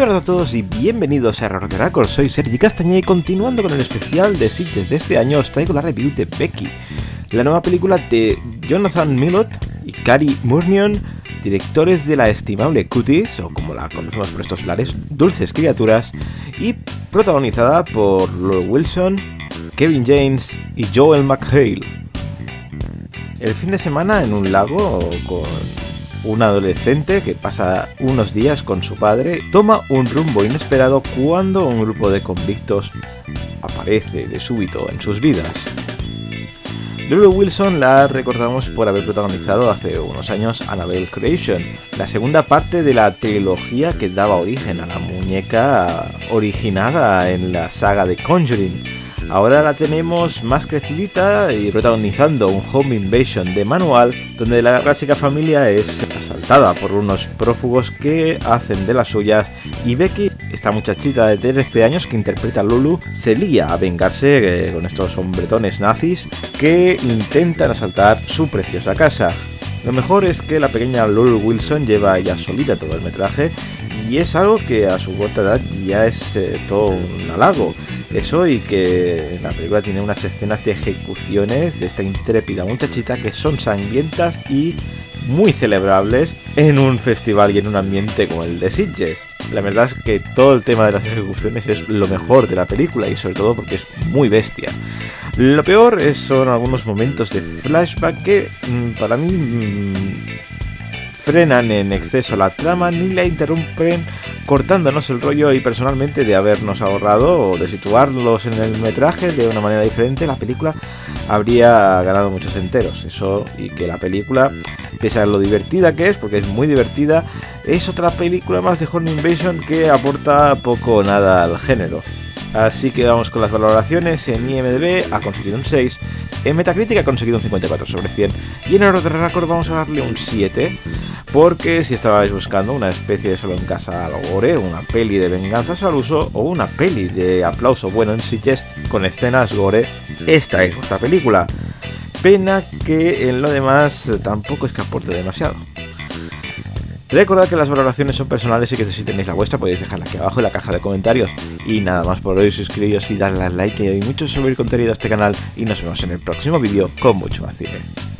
buenas a todos y bienvenidos a Error de Record. Soy Sergi Castañeda y continuando con el especial de Sitges de este año os traigo la review de Becky, la nueva película de Jonathan Milott y Cary Moornion, directores de la estimable Cuties, o como la conocemos por estos lares, Dulces Criaturas, y protagonizada por Luke Wilson, Kevin James y Joel McHale. El fin de semana en un lago con un adolescente que pasa unos días con su padre toma un rumbo inesperado cuando un grupo de convictos aparece de súbito en sus vidas. Luke Wilson la recordamos por haber protagonizado hace unos años Annabelle Creation, la segunda parte de la trilogía que daba origen a la muñeca originada en la saga de Conjuring. Ahora la tenemos más crecidita y protagonizando un home invasion de manual donde la clásica familia es asaltada por unos prófugos que hacen de las suyas y Becky, esta muchachita de 13 años que interpreta a Lulu, se lía a vengarse con estos hombretones nazis que intentan asaltar su preciosa casa. Lo mejor es que la pequeña Lulu Wilson lleva ya solita todo el metraje y es algo que a su corta edad ya es todo un halago. Eso y que la película tiene unas escenas de ejecuciones de esta intrépida muchachita que son sangrientas y muy celebrables en un festival y en un ambiente como el de Sitges. La verdad es que todo el tema de las ejecuciones es lo mejor de la película y sobre todo porque es muy bestia. Lo peor son algunos momentos de flashback que para mí frenan en exceso la trama ni la interrumpen, cortándonos el rollo, y personalmente de habernos ahorrado o de situarlos en el metraje de una manera diferente, la película habría ganado muchos enteros. Eso, y que la película, pese a lo divertida que es, porque es muy divertida, es otra película más de Home Invasion que aporta poco o nada al género. Así que vamos con las valoraciones. En IMDb ha conseguido un 6, en Metacritic ha conseguido un 54 sobre 100 y en Error de Record vamos a darle un 7, porque si estabais buscando una especie de Solo en Casa al gore, una peli de venganzas al uso o una peli de aplauso bueno en Sitges con escenas gore, esta es vuestra película. Pena que en lo demás tampoco es que aporte demasiado. Recordad que las valoraciones son personales y que si tenéis la vuestra podéis dejarla aquí abajo en la caja de comentarios. Y nada más por hoy, suscribiros y darle al like, que hay mucho sobre el contenido de este canal y nos vemos en el próximo vídeo con mucho más cine.